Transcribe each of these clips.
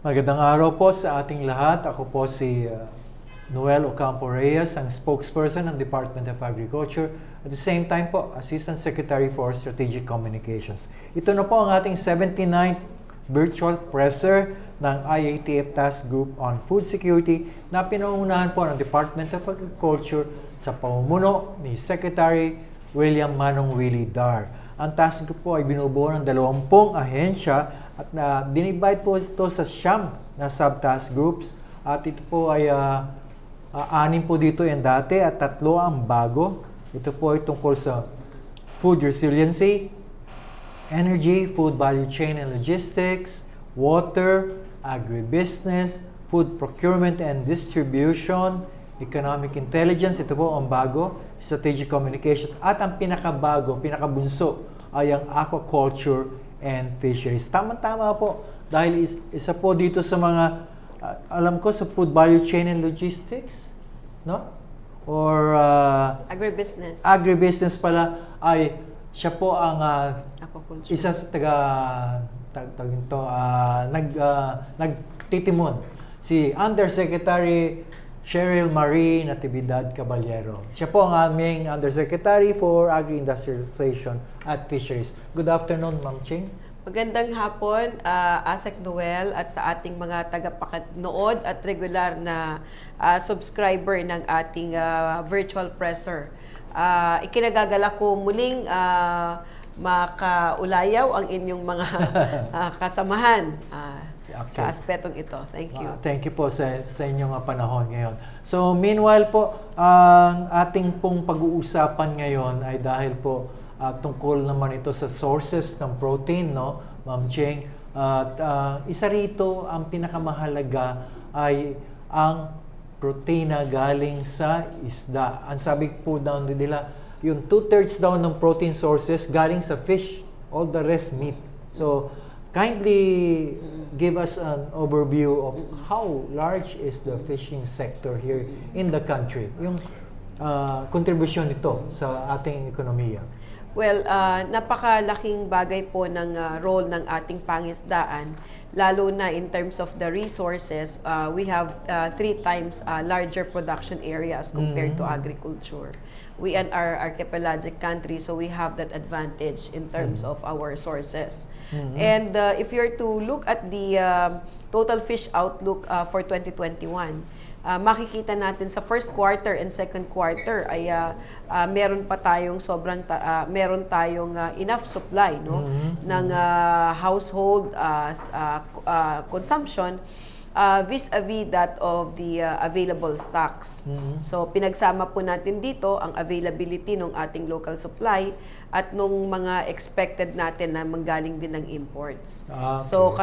Magandang araw po sa ating lahat. Ako po si Noel Reyes, ang spokesperson ng Department of Agriculture. At the same time po, Assistant Secretary for Strategic Communications. Ito na po ang ating 79th virtual presser ng IATF Task Group on Food Security na pinangunahan po ng Department of Agriculture sa pamumuno ni Secretary William Manong Willie Dar. Ang task group po ay binubuo ng 20 ahensya at dinivide po ito sa 9 na sub-task groups. At ito po ay 6 po dito yung dati at 3 ang bago. Ito po ay tungkol sa food resiliency, energy, food value chain and logistics, water, agribusiness, food procurement and distribution, economic intelligence, ito po ang bago, strategic communications, at ang pinakabago, pinakabunso ay ang aquaculture and fisheries. Tama-tama po, dahil isa po dito sa mga, alam ko sa food value chain and logistics, no? Or agribusiness. Agribusiness pala ay siya po ang isa sa nagtitimon, si Undersecretary Cheryl Natividad-Caballero. Siya po ang aming Undersecretary for Agri-Industrialization at Fisheries. Good afternoon, Ma'am Ching. Magandang hapon, Asec Noel at sa ating mga tagapanood at regular na subscriber ng ating virtual presser. Ikinagagala ko muling makaulayaw ang inyong mga kasamahan sa aspetong ito. Thank you. Thank you po sa inyong panahon ngayon. So meanwhile po, ang ating pong pag-uusapan ngayon ay dahil po tungkol naman ito sa sources ng protein, no, Ma'am Cheng. At isa rito, ang pinakamahalaga ay ang proteina galing sa isda. Ang sabi po daw nila, yung 2/3 daw ng protein sources galing sa fish, all the rest meat. So kindly give us an overview of how large is the fishing sector here in the country, yung kontribusyon nito sa ating ekonomiya. Well, napakalaking bagay po ng role ng ating pangisdaan, lalo na in terms of the resources. We have 3 times larger production areas compared to agriculture. We are archipelagic country, so we have that advantage in terms of our sources. And if you're to look at the total fish outlook for 2021, makikita natin sa first quarter and second quarter ay meron pa tayong meron tayong enough supply, no, ng household consumption vis-a-vis that of the available stocks. So pinagsama po natin dito ang availability ng ating local supply at nung mga expected natin na manggaling din ng imports. Okay. So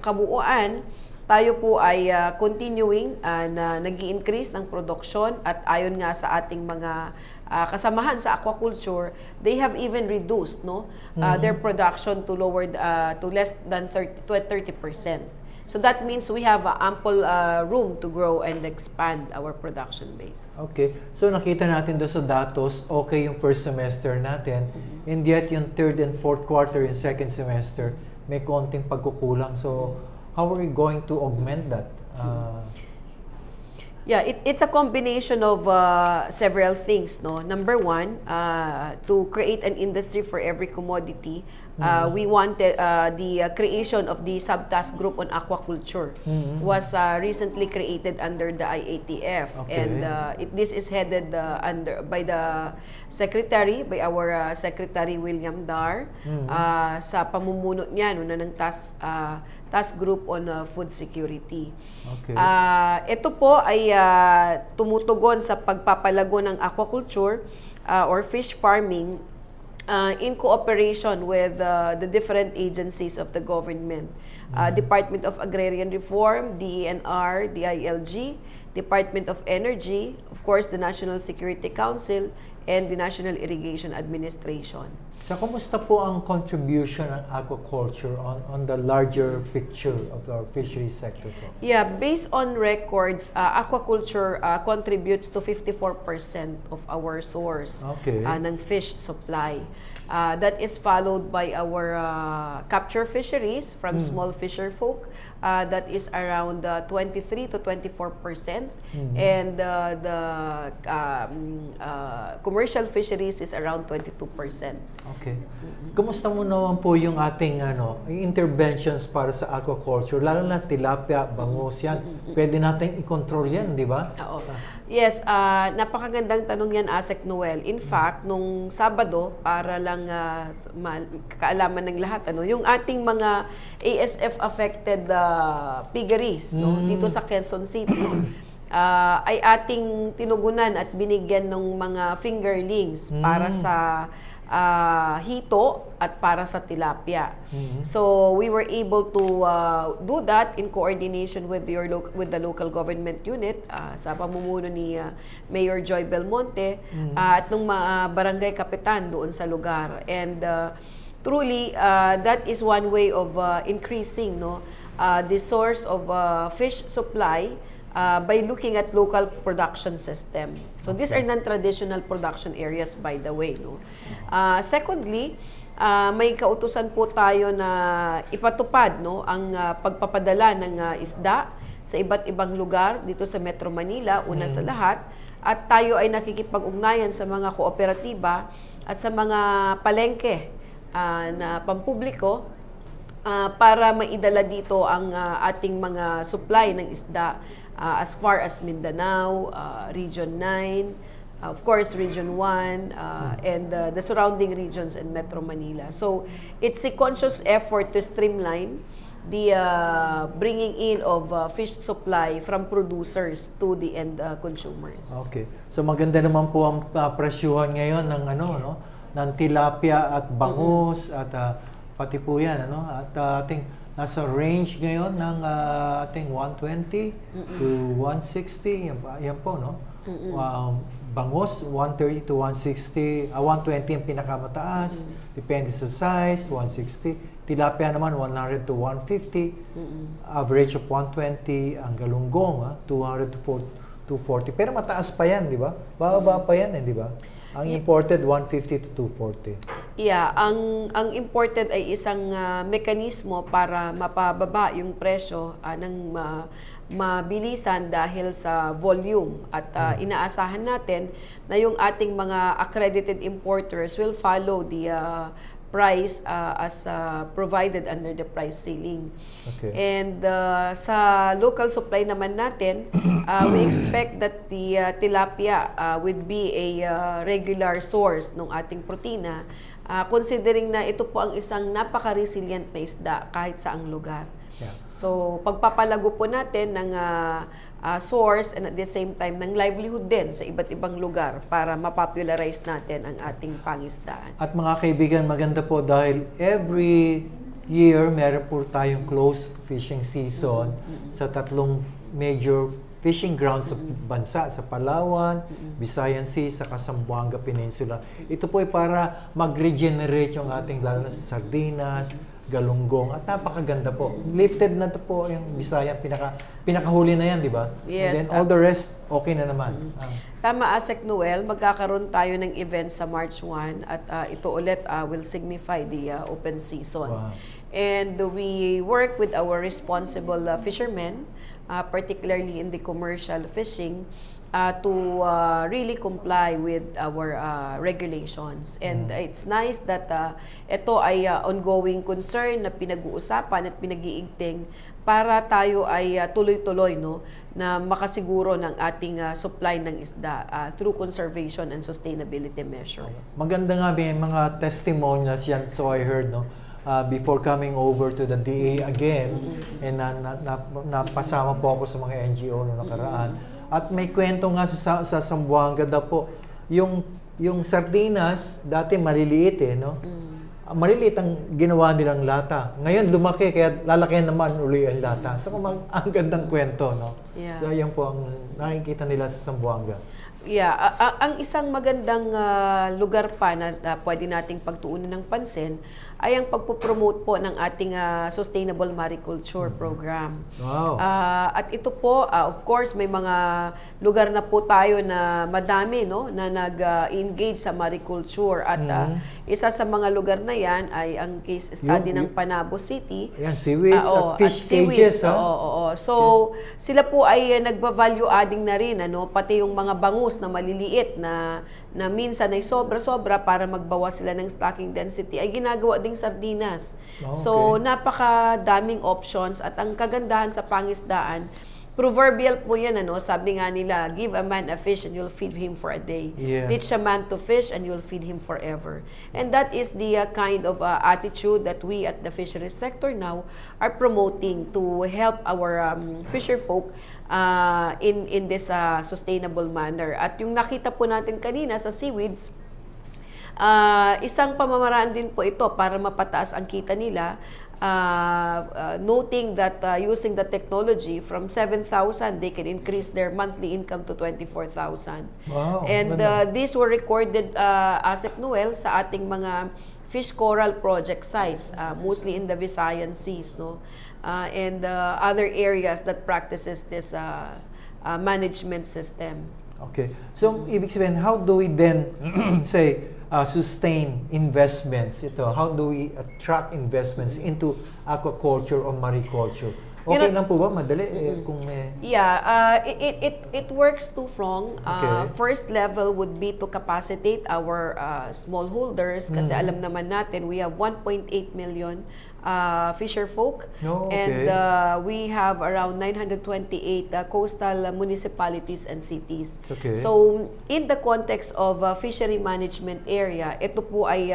kabuuan, tayo po ay continuing na nag-i-increase ng production at ayon nga sa ating mga kasamahan sa aquaculture, they have even reduced, no, their production to to less than 30%. So that means we have ample room to grow and expand our production base. Okay. So nakita natin doon sa datos, okay yung first semester natin, and yet yung third and fourth quarter and second semester, may konting pagkukulang. So how are we going to augment that? Yeah, it's a combination of several things, no. Number one, to create an industry for every commodity, we wanted the creation of the subtask group on aquaculture was recently created under the IATF, and this is headed by the secretary, by our Secretary William Dar, sa pamumuno niya ng task group on food security. Okay. Ito po ay tumutugon sa pagpapalago ng aquaculture or fish farming in cooperation with the different agencies of the government. Department of Agrarian Reform, DENR, DILG, Department of Energy, of course the National Security Council, and the National Irrigation Administration. So, kumusta po ang contribution ng aquaculture on the larger picture of our fisheries sector po? Yeah, based on records, aquaculture contributes to 54% of our source ng fish supply. That is followed by our capture fisheries from small fisher folk, that is around 23 to 24%. And the commercial fisheries is around 22%. Okay. Kumusta mo naman po yung ating interventions para sa aquaculture, lalo na tilapia, bangus yan. Pwede natin i-control yan, di ba? Oo. Yes, napakagandang tanong yan, Asec Noel. In fact, nung Sabado, para lang kaalaman ng lahat, yung ating mga ASF-affected piggeries dito sa Quezon City, ay ating tinugunan at binigyan ng mga fingerlings para sa hito at para sa tilapia. So we were able to do that in coordination with the local government unit sa pamumuno ni Mayor Joy Belmonte at ng mga barangay kapitan doon sa lugar. And truly that is one way of increasing the source of fish supply by looking at local production system. So these are non-traditional production areas, by the way. Secondly, may kautusan po tayo na ipatupad ang pagpapadala ng isda sa iba't ibang lugar dito sa Metro Manila, una sa lahat. At tayo ay nakikipag-ugnayan sa mga kooperatiba at sa mga palengke na pampubliko para maidala dito ang ating mga supply ng isda as far as Mindanao, Region 9, of course Region 1, and the surrounding regions in Metro Manila. So it's a conscious effort to streamline the bringing in of fish supply from producers to the end consumers. Okay. So maganda naman po ang presyuhan ngayon ng ng tilapia at bangus at pati po yan at ating nasa range ngayon ng ating 120 to 160 yan po bangus 130 to 160 120 ang pinakamataas depende sa size 160 tilapia naman 100 to 150 average of 120 ang galunggong 200 to 240 pero mataas pa yan di ba bababa pa yan di ba ang imported 150 to 240. Yeah, ang imported ay isang mekanismo para mapababa yung presyo ng mabilisan dahil sa volume at inaasahan natin na yung ating mga accredited importers will follow the price as provided under the price ceiling. Okay. And sa local supply naman natin, we expect that the tilapia would be a regular source ng ating protina, considering na ito po ang isang napaka-resilient na isda kahit saang lugar. Yeah. So, pagpapalago po natin ng source and at the same time ng livelihood din sa iba't ibang lugar para mapopularize natin ang ating pangisdaan. At mga kaibigan, maganda po dahil every year meron po tayong closed fishing season sa tatlong major fishing grounds sa bansa, sa Palawan, Visayan Sea, sa Zamboanga Peninsula. Ito po ay para mag-regenerate yung ating lalo na sa sardinas, galunggong at napakaganda po. Lifted na to po yung Visayan, pinakahuli na yan, di ba? Yes. And then all the rest, okay na naman. Tama, Asec Noel, magkakaroon tayo ng event sa March 1 at ito ulit will signify the open season. Wow. And we work with our responsible fishermen, particularly in the commercial fishing, to really comply with our regulations. And it's nice that ito ay ongoing concern na pinag-uusapan at pinag-iigting para tayo ay tuloy-tuloy na makasiguro ng ating supply ng isda through conservation and sustainability measures. Maganda nga may mga testimonials yan, so I heard, before coming over to the DA again, and napasama po ako sa mga NGO noong nakaraan. At may kwento nga sa Zamboanga daw po, yung sardinas, dati maliliit maliliit ang ginawa nilang lata. Ngayon lumaki, kaya lalakihan naman uli ang lata. So ang gandang kwento, Yeah. So yan po ang nakikita nila sa Zamboanga. Yeah, ang isang magandang lugar pa na pwede nating pagtuunan ng pansin ay ang pagpo-promote po ng ating sustainable mariculture program. Wow. At ito po, of course, may mga lugar na po tayo na madami na nag-engage sa mariculture at isa sa mga lugar na yan ay ang case study ng Panabo City. Yan, seaweeds at fish seaweeds, cages. Ha? Oo. So, sila po ay nagba-value adding na rin, pati yung mga bangus na maliliit na minsan ay sobra-sobra para magbawas sila ng stocking density ay ginagawa ding sardinas. So, napakadaming options at ang kagandahan sa pangisdaan, proverbial po yan, sabi nga nila, give a man a fish and you'll feed him for a day. Yes. Teach a man to fish and you'll feed him forever. And that is the kind of attitude that we at the fisheries sector now are promoting to help our fisher folk in this sustainable manner. At yung nakita po natin kanina sa seaweeds, isang pamamaraan din po ito para mapataas ang kita nila. Noting that using the technology from 7,000 they can increase their monthly income to 24,000. Wow, and these were recorded Asec Noel sa ating mga fish coral project sites, mostly in the Visayan Seas, and other areas that practices this management system. Okay. So, ibig sabihin, how do we then say sustain investments? How do we attract investments into aquaculture or mariculture? Okay lang po ba? Madali? Kung may... Yeah, it works two-pronged. Okay. First level would be to capacitate our smallholders kasi alam naman natin we have 1.8 million fisher folk, and we have around 928 coastal municipalities and cities. Okay. So, in the context of fishery management area, ito po ay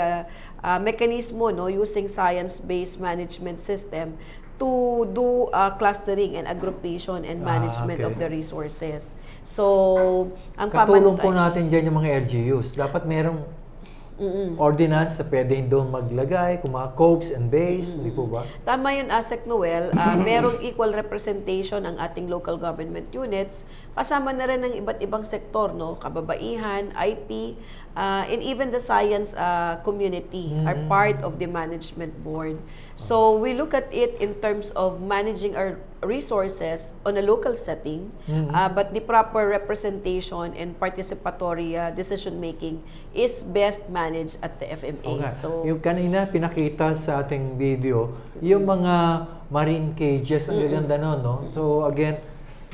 mekanismo using science-based management system to do clustering and aggregation and management of the resources. So, ang katulong po natin dyan yung mga LGUs. Dapat merong ordinance na pwede doon maglagay, kung mga coves and bays, di po ba? Tama yun, Asec Noel. Merong equal representation ang ating local government units. Kasama na rin ng iba't ibang sektor, kababaihan, IP, and even the science community are part of the management board. So we look at it in terms of managing our resources on a local setting, but the proper representation and participatory decision making is best managed at the FMA. Okay. So yung kanina pinakita sa ating video, yung mga marine cages, ang gaganda nun, no? So again,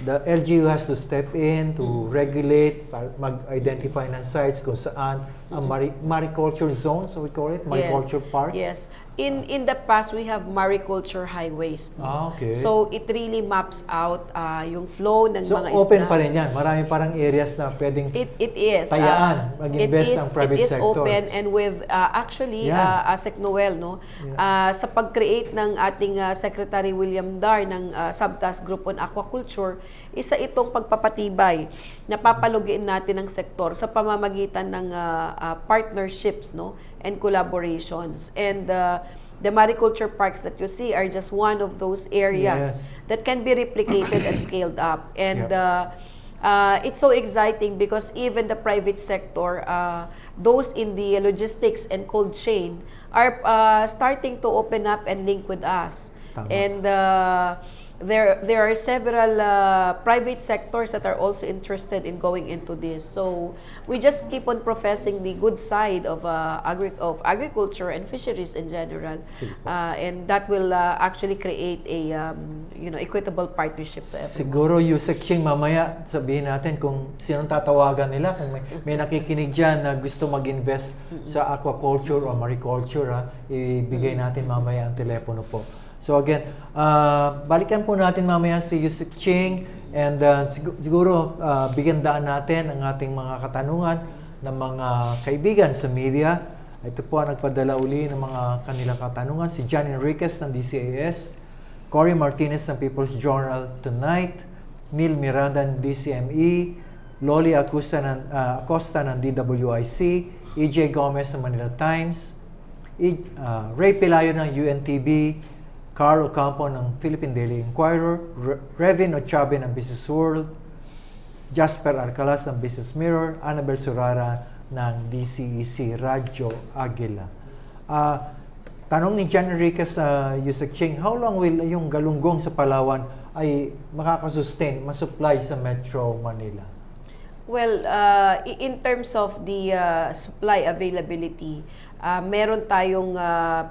the LGU has to step in to regulate, mag-identify ng sites kung saan ang mariculture zones, so we call it, mariculture parks. Yes. In the past, we have mariculture highways. Okay. So, it really maps out yung flow ng so, mga isda. So, open pa rin yan. Marami parang areas na pwedeng it is. tayaan, mag-invest ang private sector. It is open, and with, actually, Asec Noel, sa pag-create ng ating Secretary William Dar ng Subtask Group on Aquaculture, isa itong pagpapatibay na papalugiin natin ng sektor sa pamamagitan ng partnerships, and collaborations. And the mariculture parks that you see are just one of those areas that can be replicated and scaled up. And it's so exciting because even the private sector, those in the logistics and cold chain, are starting to open up and link with us. Tama. And there are several private sectors that are also interested in going into this. So we just keep on professing the good side of agriculture and fisheries in general, and that will actually create a equitable partnership to everyone. Siguro Usec Ching, mamaya sabihin natin kung sinong tatawagan nila, kung may nakikinig dyan na gusto mag-invest sa aquaculture o mariculture, ibigay natin mamaya ang telepono po. So again, balikan po natin mamaya si Usec Ching, and siguro bigyan daan natin ang ating mga katanungan ng mga kaibigan sa media. Ito po ang nagpadala uli ng mga kanilang katanungan, si John Enriquez ng DCAS, Cory Martinez ng People's Journal Tonight, Neil Miranda ng DCME, Loli Acosta ng DWIC, EJ Gomez ng Manila Times, Ray Pelayo ng UNTV, Carl Ocampo ng Philippine Daily Inquirer, Revin Ochabe ng Business World, Jasper Arcalas ng Business Mirror, Annabel Surara ng DCEC Radyo Aguila. Tanong ni John Enriquez sa Usec Ching, how long will yung galunggong sa Palawan ay makakasustain, masupply sa Metro Manila? Well, in terms of the supply availability, meron tayong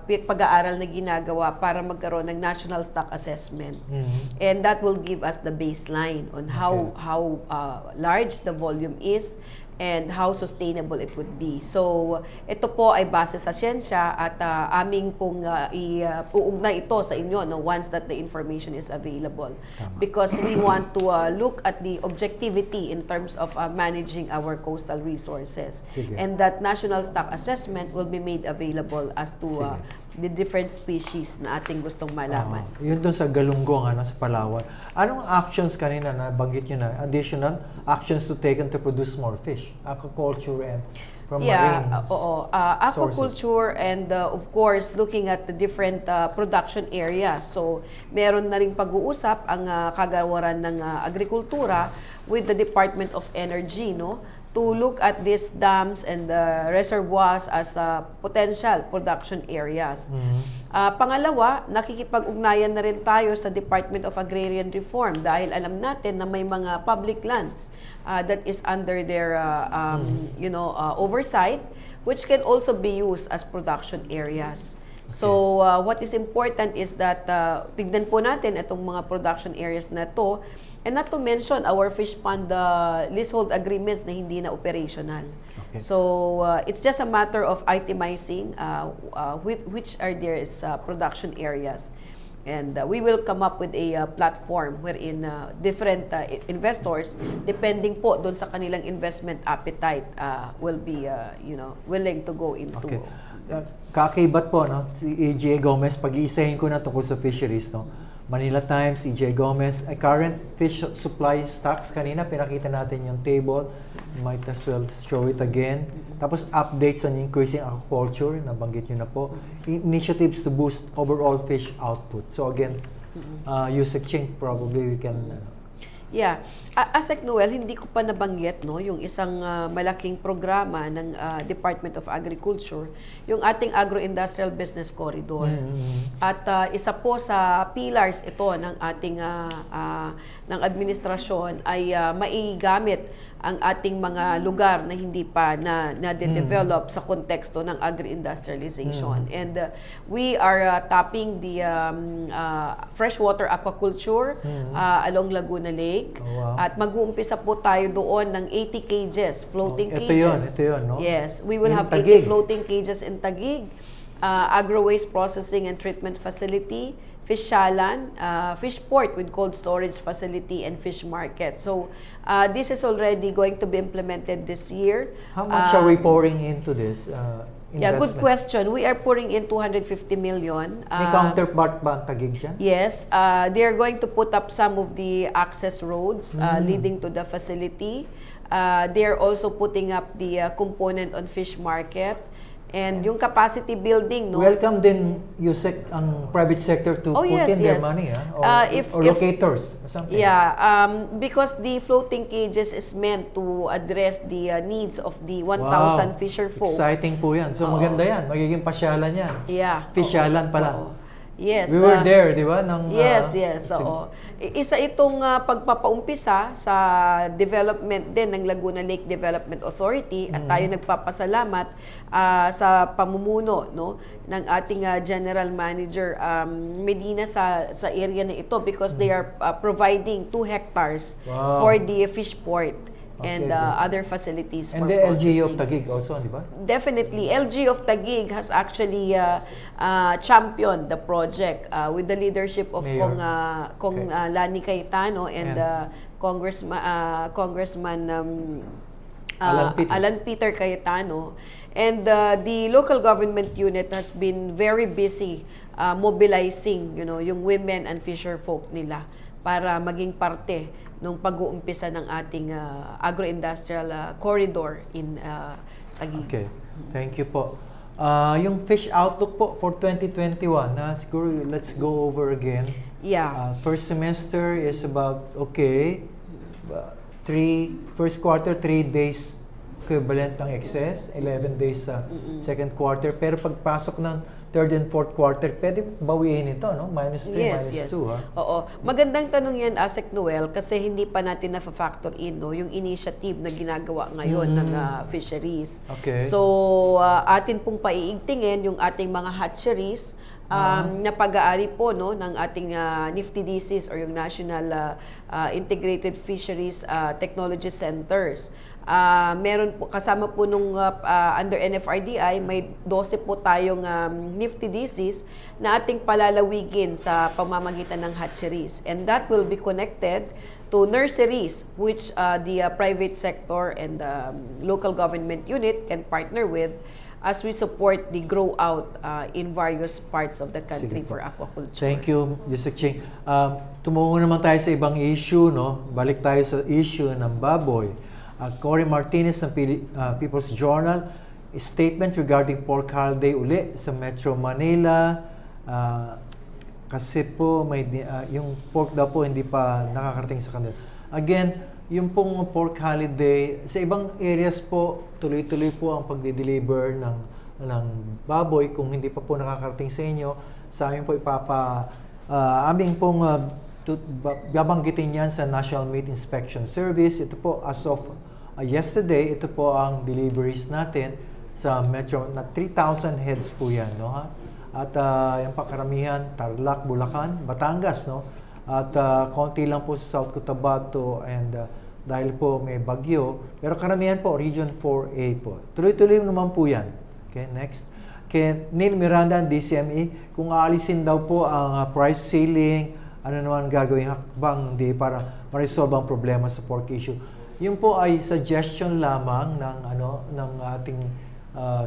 pag-aaral na ginagawa para magkaroon ng national stock assessment. And that will give us the baseline on how large the volume is and how sustainable it would be. So, ito po ay base sa siyensya at aming pong iuugnay ito sa inyo once that the information is available. Tama. Because we want to look at the objectivity in terms of managing our coastal resources. Sige. And that national stock assessment will be made available as to the different species na ating gustong malaman. Yun doon sa Galunggong, sa Palawan. Anong actions kanina na banggit nyo na? Additional actions to taken to produce more fish? Aquaculture and from marine aquaculture and of course looking at the different production areas. So meron na ring pag-uusap ang kagawaran ng agrikultura with the Department of Energy, to look at these dams and reservoirs as potential production areas. Pangalawa, nakikipag-ugnayan na rin tayo sa Department of Agrarian Reform dahil alam natin na may mga public lands that is under their oversight, which can also be used as production areas. Okay. So what is important is that tignan po natin itong mga production areas na to. And not to mention our fish pond leasehold agreements na hindi na operational. Okay. So it's just a matter of itemizing which are their production areas. And we will come up with a platform wherein different investors, depending po doon sa kanilang investment appetite, will be willing to go into. Okay. Kakaibat po, si EJ Gomez, pag-iisahin ko na tungkol sa fisheries, Manila Times, EJ Gomez, current fish supply stocks. Kanina pinakita natin yung table. Might as well show it again. Tapos updates on increasing aquaculture, nabanggit nyo na po. Initiatives to boost overall fish output. So again, Usec probably we can... Yeah. Asec Noel, hindi ko pa nabanggit yung isang malaking programa ng Department of Agriculture, yung ating Agro-Industrial Business Corridor. At isa po sa pillars ito ng ating ng administrasyon ay maigamit ang ating mga lugar na hindi pa na-develop sa konteksto ng agri-industrialization. And we are tapping the freshwater aquaculture along Laguna Lake. Oh, wow. At mag-uumpisa po tayo doon ng 80 cages, floating ito cages. Ito yun, no? Yes, we will In have Taguig. 80 floating cages in Taguig, agro-waste processing and treatment facility, fish shalan, fish port with cold storage facility, and fish market. So, this is already going to be implemented this year. How much are we pouring into this Yeah, good investment? question. We are pouring in 250 million. May counterpart ba ang Taguig dyan? Yes, they are going to put up some of the access roads leading to the facility. They are also putting up the component on fish market. And yung capacity building, Welcome din Usec ang private sector to put in their money, or locators or something. Yeah, because the floating cages is meant to address the needs of the 1,000 fisher folk. Exciting po yan. So maganda yan. Magiging pasyalan yan. Yeah. Fisyalan pala. Yes. We were there, di ba? Yes. Oo. Isa itong pagpapaumpisa sa development din ng Laguna Lake Development Authority at tayo nagpapasalamat sa pamumuno ng ating General Manager Medina sa area na ito because they are providing 2 hectares for the fish port. And other facilities and for the LG processing. of Taguig also, di ba? Definitely. LG of Taguig has actually championed the project with the leadership of Kong Lani Cayetano and Congressman Alan Peter Cayetano. And the local government unit has been very busy mobilizing, yung women and fisher folk nila para maging parte nung pag-uumpisa ng ating agro-industrial corridor in Taguig. Okay. Thank you po. Yung fish outlook po for 2021, siguro let's go over again. Yeah. First semester is about, first quarter, 3 days equivalent ng excess, 11 days sa second quarter. Pero pagpasok ng third and fourth quarter, pwede bawiin ito, no? -3, -2, ha? Oo. Magandang tanong yan, Asec Noel, kasi hindi pa natin na-factor in, no, yung initiative na ginagawa ngayon ng fisheries. Okay. So, atin pong paiigtingin yung ating mga hatcheries na pag-aari po, no, ng ating NIFTDCs or yung National Integrated Fisheries Technology Centers. Meron po, kasama po nung under NFRDI, may 12 po tayong NIFTDCs na ating palalawigin sa pamamagitan ng hatcheries. And that will be connected to nurseries, which the private sector and local government unit can partner with as we support the grow out in various parts of the country for aquaculture. Thank you, Usec Ching. Tumungo naman tayo sa ibang issue, no? Balik tayo sa issue ng baboy. Cory Martinez ng People's Journal, statement regarding pork holiday uli sa Metro Manila. Kasi po yung pork daw po hindi pa nakakarating sa kanila. Again, yung pong pork holiday, sa ibang areas po, tuloy-tuloy po ang pagde-deliver ng baboy. Kung hindi pa po nakakarating sa inyo, sa amin po aming pong babanggitin yan sa National Meat Inspection Service. Ito po, as of yesterday, ito po ang deliveries natin sa Metro, na 3,000 heads po yan, no, ha? At yung pakaramihan, Tarlac, Bulacan, Batangas, no? At konti lang po sa South Cotabato and dahil po may bagyo. Pero karamihan po, Region 4A po. Tuloy-tuloy naman po yan. Okay, next. Kay Neil Miranda, DCME, kung aalisin daw po ang price ceiling, ano naman gagawin hakbang para ma-resolve ang problema sa pork issue. Yun po ay suggestion lamang ng ating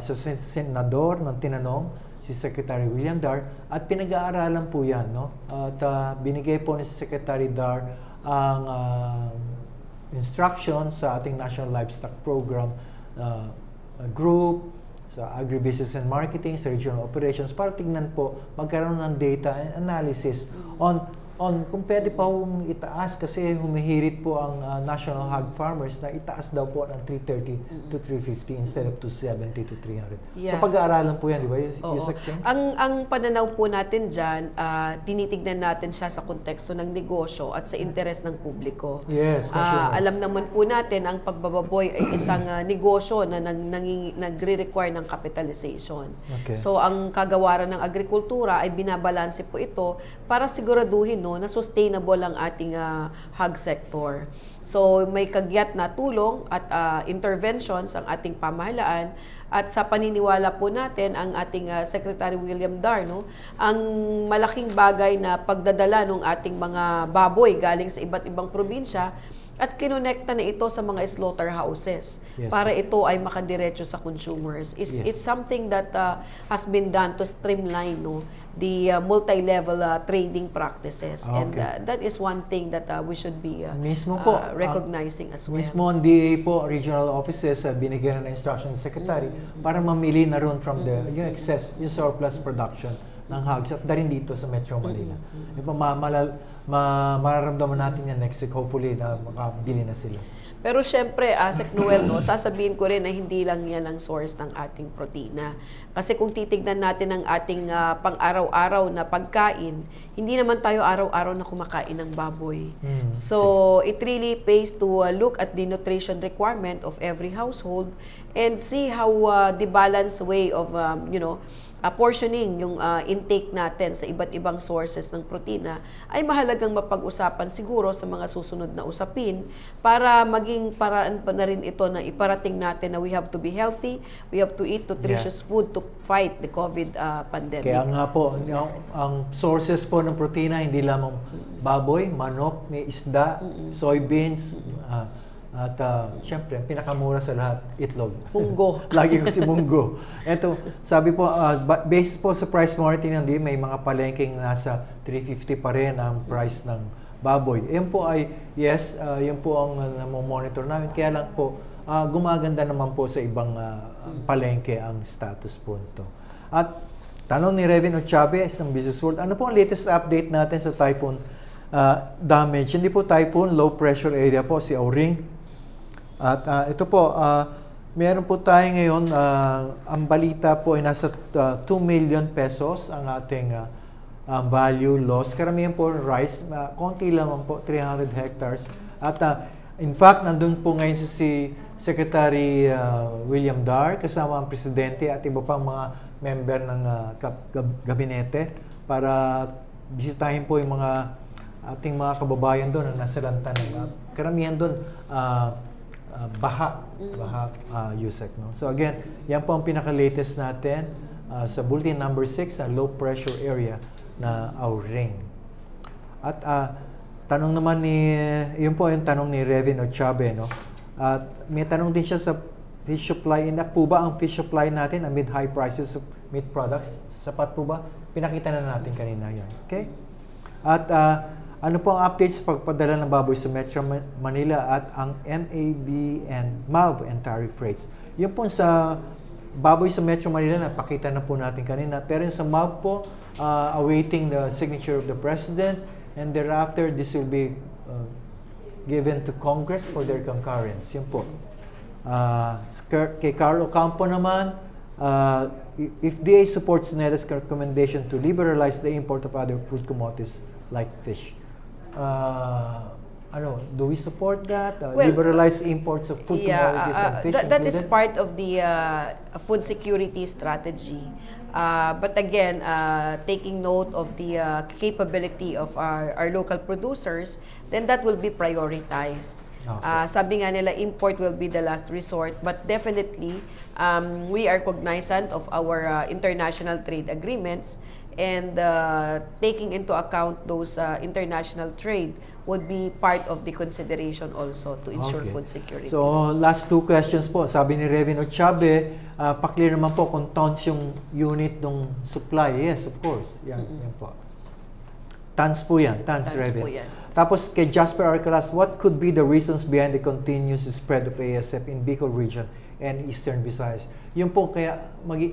sa senador ng tinanong si Secretary William Dar at pinag-aaralan po yan, no? At binigay po ni si Secretary Dar ang instruction sa ating National Livestock Program group, sa agribusiness and marketing, sa regional operations para tignan po, magkaroon ng data and analysis on kung pwede pa hong itaas kasi humihirit po ang national hog farmers na itaas daw po ng 330 to 350 instead of 270 to 300. Yeah. So pag-aaralan po yan, di ba? Ang pananaw po natin dyan, tinitignan natin siya sa konteksto ng negosyo at sa interes ng publiko. Yes, alam naman po natin ang pagbababoy ay isang negosyo na nagre-require ng capitalization. Okay. So ang kagawaran ng agrikultura ay binabalanse po ito para siguraduhin, no, na sustainable ang ating hog sector. So may kagyat na tulong at interventions ang ating pamahalaan at sa paniniwala po natin ang ating Secretary William Dar, no, ang malaking bagay na pagdadala ng ating mga baboy galing sa iba't ibang probinsya at kinonekta na ito sa mga slaughterhouses. Yes, para ito ay makadiretso sa consumers. It's something that has been done to streamline, no, the multi-level trading practices. Okay. And that is one thing that we should be recognizing as well. Mismo ang DA po, regional offices, binigyan ng instruction ng Secretary para mamili na ron from yung excess, yung surplus production ng hogs at darin dito sa Metro Manila. Mararamdaman natin yan next week, hopefully, na makabili na sila. Pero syempre, Asec Noel, no, sasabihin ko rin na hindi lang yan ang source ng ating protina. Kasi kung titignan natin ang ating pang-araw-araw na pagkain, hindi naman tayo araw-araw na kumakain ng baboy. So, it really pays to look at the nutrition requirement of every household and see how the balanced way of, portioning yung intake natin sa iba't ibang sources ng protina ay mahalagang mapag-usapan siguro sa mga susunod na usapin para maging paraan pa na rin ito na iparating natin na we have to be healthy, we have to eat nutritious food to fight the COVID pandemic. Kaya nga po, ang sources po ng protina hindi lamang baboy, manok, may isda, soybeans, at syempre, pinakamura sa lahat, itlog. Munggo. Lagi ko si munggo. Ito, sabi po, based po sa price monitoring ng DA, may mga palengking nasa 350 pa rin ang price ng baboy. Yan po ay, yes, yun po ang monitor namin. Kaya lang po, gumaganda naman po sa ibang palengke ang status po nito. At tanong ni Revin Chavez ng Business World, ano po ang latest update natin sa typhoon damage? Hindi po typhoon, low pressure area po, si Auring. At ito po, Meron po tayo ngayon, ang balita po ay nasa 2 million pesos ang ating value loss. Karamihan po rice, konti lang po, 300 hectares. At in fact, nandun po ngayon si Secretary William Dar, kasama ang Presidente at iba pang mga member ng gabinete para bisitahin po yung mga ating mga kababayan doon na nasalanta ng karamihan doon baha Usec, no? So again, yan po ang pinaka-latest natin sa bulletin number 6 na low pressure area na Auring. At tanong naman yun po yung tanong ni Revin Ochabe, no? At may tanong din siya sa fish supply. Enough po ba ang fish supply natin amid high prices of meat products? Sapat po ba? Pinakita na natin kanina yan. Okay? At ano po ang updates sa pagpadala ng baboy sa Metro Manila at ang MAB and MAV and tariff rates? Yun po sa baboy sa Metro Manila, napakita na po natin kanina. Pero sa MAV po, awaiting the signature of the President, and thereafter this will be given to Congress for their concurrence. Yun po. Kay Carlo Campo naman, if DA supports NEDA's recommendation to liberalize the import of other food commodities like fish, do we support that? Liberalize imports of food commodities and fish that is included? part of the food security strategy. But again, taking note of the capability of our local producers, then that will be prioritized. Okay. Sabi nga nila, import will be the last resort, but definitely, we are cognizant of our international trade agreements, and taking into account those international trade would be part of the consideration also to ensure food security. So, last two questions po. Sabi ni Revin Ochabe, pa-clear naman po kung tons yung unit ng supply. Yes, of course. Yan po. Tons po yan. Tons, Revin. Po yan. Tapos kay Jasper Arcalas, what could be the reasons behind the continuous spread of ASF in Bicol region and Eastern Visayas? Yun po, kaya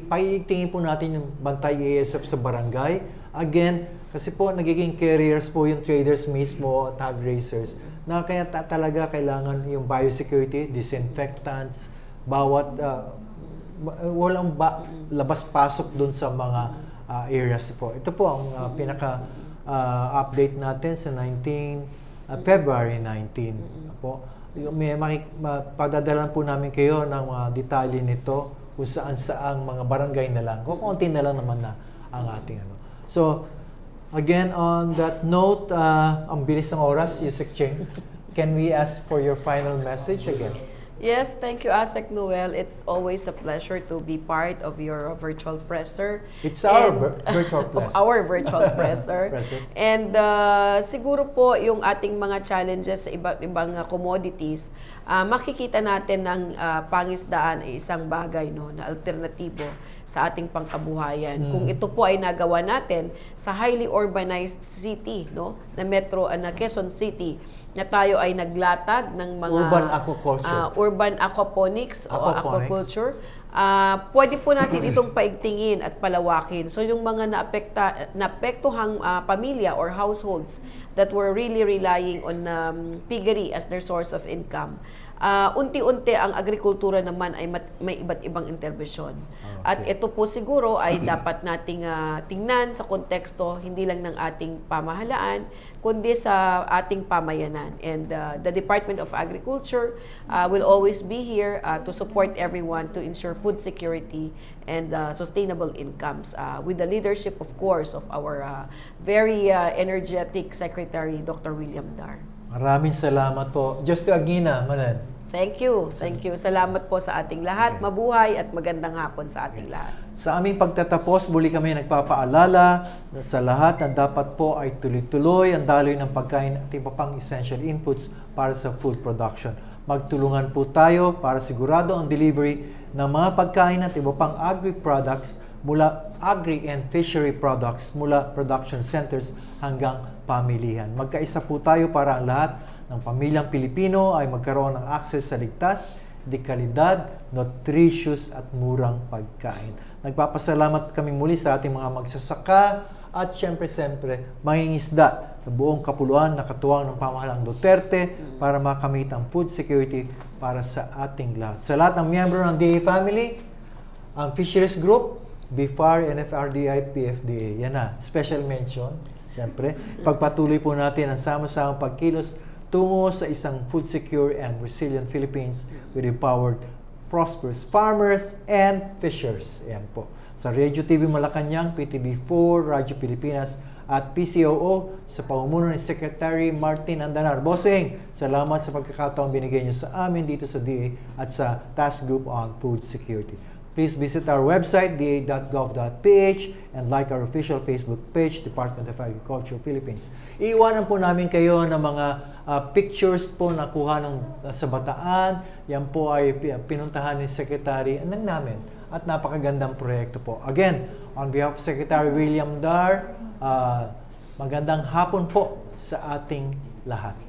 paiigtingin po natin yung bantay ASF sa barangay. Again, kasi po nagiging carriers po yung traders mismo at hog raisers na kaya talaga kailangan yung biosecurity, disinfectants, bawat walang labas-pasok dun sa mga areas po. Ito po ang pinaka-update natin sa February 19 po. May padadalan po namin kayo ng mga detalye nito kung saan-saang mga barangay na lang. Kukunti na lang naman na ang ating ano. So, again, on that note, ang bilis ng oras, Usec Cheng, can we ask for your final message again? Yes, thank you, Asec, Noel. It's always a pleasure to be part of your virtual presser. It's our virtual presser. Our virtual presser. And siguro po yung ating mga challenges sa iba't ibang commodities, makikita natin ng pangisdaan ay isang bagay, no, na alternatibo sa ating pangkabuhayan. Kung ito po ay nagawa natin sa highly urbanized city, no, na metro, na Quezon City, na tayo ay naglatag ng mga urban aquaculture, urban aquaponics o aquaculture, pwede po natin itong paigtingin at palawakin. So yung mga naapektuhang pamilya or households that were really relying on piggery as their source of income, unti-unti ang agrikultura naman ay may iba't ibang interbensyon. At ito po siguro ay dapat nating tingnan sa konteksto hindi lang ng ating pamahalaan, kundi sa ating pamayanan. And the Department of Agriculture will always be here to support everyone to ensure food security and sustainable incomes with the leadership, of course, of our very energetic Secretary, Dr. William Dar. Maraming salamat po. Just to Agina, Manan. Thank you. Thank you. Salamat po sa ating lahat. Mabuhay at magandang hapon sa ating lahat. Sa aming pagtatapos, muli kami nagpapaalala sa lahat na dapat po ay tuloy-tuloy ang daloy ng pagkain at iba pang essential inputs para sa food production. Magtulungan po tayo para sigurado ang delivery ng mga pagkain at iba pang agri-products mula agri and fishery products mula production centers hanggang pamilihan. Magkaisa po tayo para ang lahat ng pamilyang Pilipino ay magkaroon ng access sa ligtas, de kalidad, nutritious at murang pagkain. Nagpapasalamat kami muli sa ating mga magsasaka at siyempre, mangingisda sa buong kapuluan na katuwang ng pamahalaang Duterte para makamit ang food security para sa ating lahat. Sa lahat ng miyembro ng DA family, ang Fisheries Group, BFAR, NFRDI, PFDA. Yan na, special mention. Siyempre, pagpatuloy po natin ang sama-samang pagkilos tungo sa isang food secure and resilient Philippines with empowered, prosperous farmers and fishers. Yan po. Sa Radio TV Malacanang, PTV4, Radyo Pilipinas, at PCOO sa pamumuno ni Secretary Martin Andanar. Bossing, salamat sa pagkakataong binigay niyo sa amin dito sa DA at sa Task Group on Food Security. Please visit our website, da.gov.ph, and like our official Facebook page, Department of Agriculture, Philippines. Iiwanan po namin kayo ng mga pictures po na kuha sa Bataan. Yan po ay pinuntahan ni Secretary namin. At napakagandang proyekto po. Again, on behalf of Secretary William Dar, magandang hapon po sa ating lahat.